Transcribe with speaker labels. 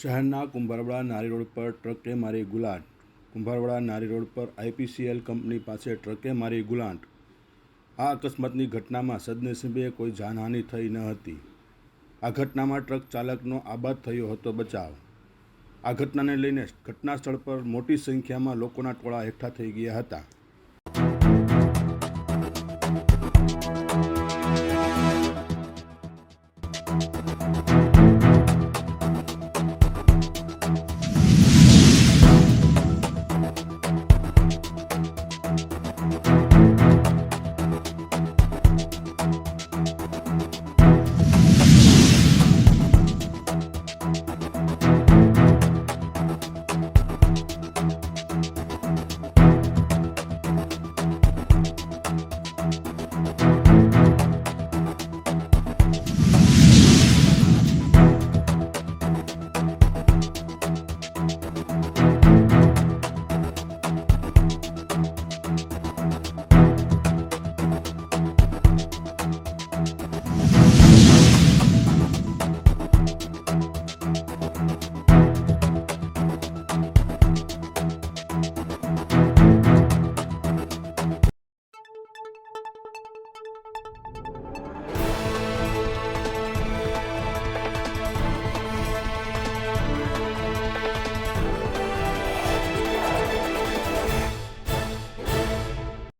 Speaker 1: શહેરના કુંભારવાડા નારી રોડ પર ટ્રકે મારી ગુલાટ. કુંભારવાડા નારી રોડ પર IPCL કંપની પાસે ટ્રકે મારી ગુલાટ. આ અકસ્માતની ઘટનામાં સદનસીબે કોઈ જાનહાનિ થઈ ન હતી. આ ઘટનામાં ટ્રક ચાલકનો આબાદ થયો હતો બચાવ. આ ઘટનાને લઈને ઘટના સ્થળ પર મોટી સંખ્યામાં લોકોના ટોળા એકઠા થઈ ગયા હતા.